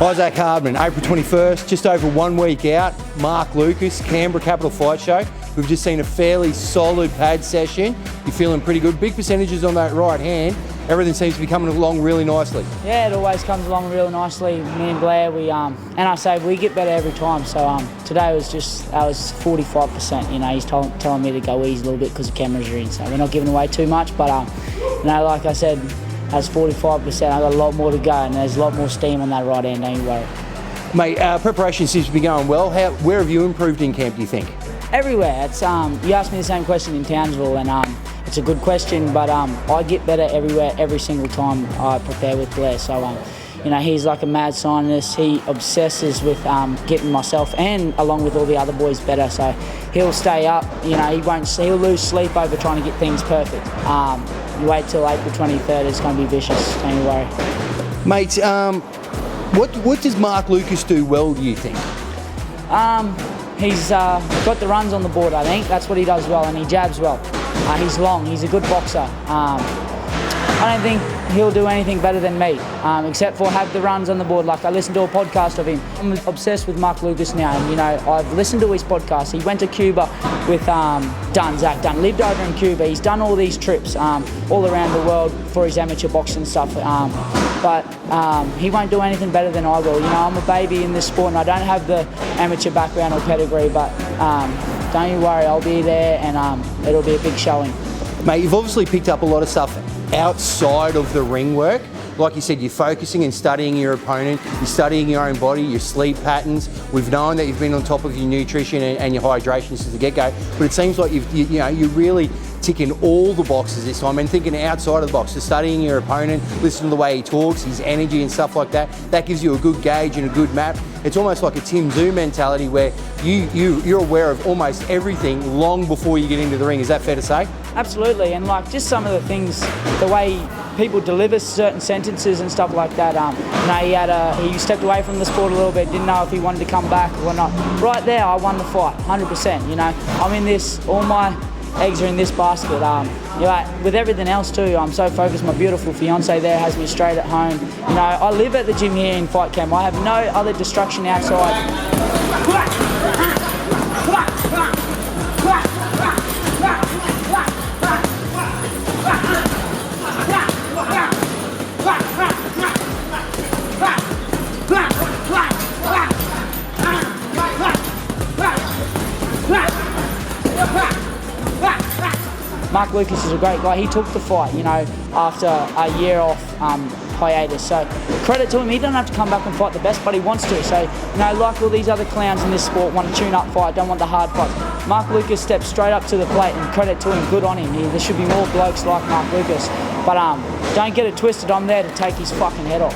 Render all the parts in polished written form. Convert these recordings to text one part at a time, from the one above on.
Issac Hardman, April 21st, just over 1 week out. Mark Lucas, Canberra Capital Fight Show. We've just seen a fairly solid pad session. You're feeling pretty good. Big percentages on that right hand. Everything seems to be coming along really nicely. Yeah, it always comes along really nicely. Me and Blair, and I say we get better every time. So today was 45%. You know, he's telling me to go easy a little bit because the cameras are in. So we're not giving away too much, but you know, like I said, that's 45%. I've got a lot more to go, and there's a lot more steam on that right hand. Don't you worry. Mate, preparation seems to be going well. Where have you improved in camp, do you think? Everywhere. It's you asked me the same question in Townsville, and it's a good question, but I get better everywhere, every single time I prepare with Blair. So you know, he's like a mad scientist. He obsesses with getting myself and along with all the other boys better. So he'll stay up. You know, he'll lose sleep over trying to get things perfect. You wait till April 23rd. It's going to be vicious. Don't you worry. Mate, what does Mark Lucas do well, do you think? He's got the runs on the board, I think. That's what he does well, and he jabs well. He's long. He's a good boxer. I don't think he'll do anything better than me, except for have the runs on the board. Like, I listened to a podcast of him. I'm obsessed with Mark Lucas now, and you know, I've listened to his podcast. He went to Cuba with Zach Dunn, lived over in Cuba. He's done all these trips all around the world for his amateur boxing stuff. But he won't do anything better than I will. You know, I'm a baby in this sport, and I don't have the amateur background or pedigree, but don't you worry, I'll be there, and it'll be a big showing. Mate, you've obviously picked up a lot of stuff outside of the ring work. Like you said, you're focusing and studying your opponent, you're studying your own body, your sleep patterns. We've known that you've been on top of your nutrition and your hydration since the get-go, but it seems like you're really ticking all the boxes this time and thinking outside of the box. So studying your opponent, listening to the way he talks, his energy and stuff like that, that gives you a good gauge and a good map. It's almost like a Tim Zoo mentality where you're aware of almost everything long before you get into the ring. Is that fair to say? Absolutely, and like just some of the things, the way people deliver certain sentences and stuff like that. You know, he stepped away from the sport a little bit, didn't know if he wanted to come back or not. Right there, I won the fight, 100%. You know, I'm in this, all my eggs are in this basket. You know, with everything else too, I'm so focused. My beautiful fiance there has me straight at home. You know, I live at the gym here in Fight Camp. I have no other distraction outside. Mark Lucas is a great guy. He took the fight, you know, after a year off hiatus. So credit to him. He doesn't have to come back and fight the best, but he wants to. So, you know, like all these other clowns in this sport, want to tune up fight, don't want the hard fights. Mark Lucas steps straight up to the plate, and credit to him. Good on him. There should be more blokes like Mark Lucas. But don't get it twisted. I'm there to take his fucking head off.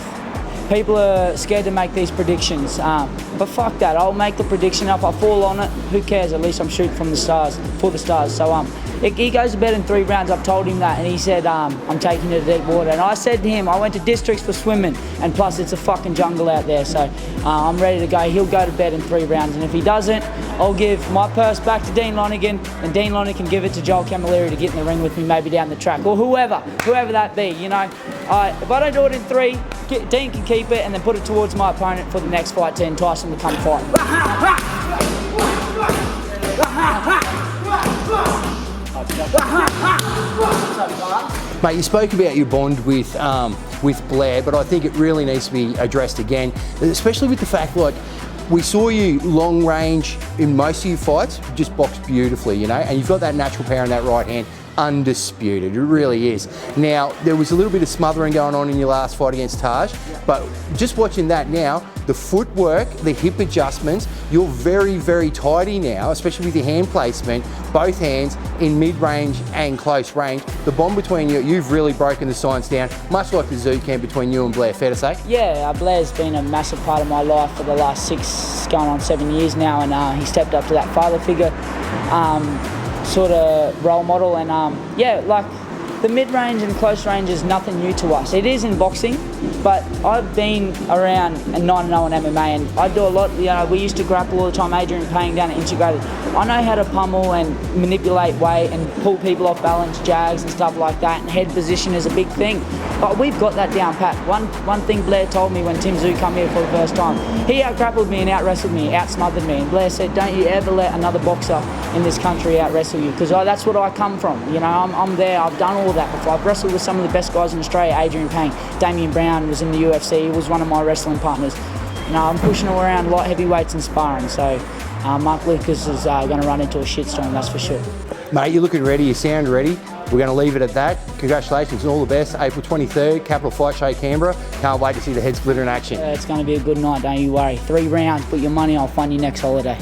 People are scared to make these predictions, but fuck that. I'll make the prediction. If I fall on it, who cares? At least I'm shooting from the stars, for the stars. So he goes to bed in 3 rounds. I've told him that, and he said I'm taking you to deep water. And I said to him, I went to districts for swimming, and plus it's a fucking jungle out there. So I'm ready to go. He'll go to bed in 3 rounds, and if he doesn't, I'll give my purse back to Dean Lonergan, and Dean Lonergan can give it to Joel Camilleri to get in the ring with me, maybe down the track, or whoever that be. You know, if I don't do it in 3. Dean can keep it and then put it towards my opponent for the next fight to entice him to come fight. Mate, you spoke about your bond with Blair, but I think it really needs to be addressed again, especially with the fact, like, we saw you long range in most of your fights, just box beautifully, you know, and you've got that natural power in that right hand. Undisputed, it really is. Now, there was a little bit of smothering going on in your last fight against Taj, but just watching that now, the footwork, the hip adjustments, you're very, very tidy now, especially with your hand placement, both hands in mid-range and close range. The bond between you, you've really broken the science down, much like the zoo camp between you and Blair, fair to say? Yeah, Blair's been a massive part of my life for the last 6, going on 7 years now, and he stepped up to that father figure. Sort of role model, and yeah, like the mid-range and close range is nothing new to us. It is in boxing, but I've been around 9-0 in MMA, and I do a lot. You know, we used to grapple all the time. Adrian Payne down at Integrated. I know how to pummel and manipulate weight and pull people off balance, jags and stuff like that. And head position is a big thing. But we've got that down pat. One thing Blair told me when Tim Zoo come here for the first time, he out-grappled me and out-wrestled me, out-smothered me. And Blair said, don't you ever let another boxer in this country out-wrestle you, because that's what I come from. You know, I'm there, I've done all that before. I've wrestled with some of the best guys in Australia, Adrian Payne. Damien Brown was in the UFC, he was one of my wrestling partners. You know, I'm pushing around light heavyweights and sparring, so Mark Lucas is going to run into a shitstorm, that's for sure. Mate, you're looking ready, you sound ready. We're going to leave it at that. Congratulations and all the best. April 23rd, Capital Fight Show, Canberra. Can't wait to see the head splitter in action. It's going to be a good night, don't you worry. 3 rounds, put your money, I'll fund your next holiday.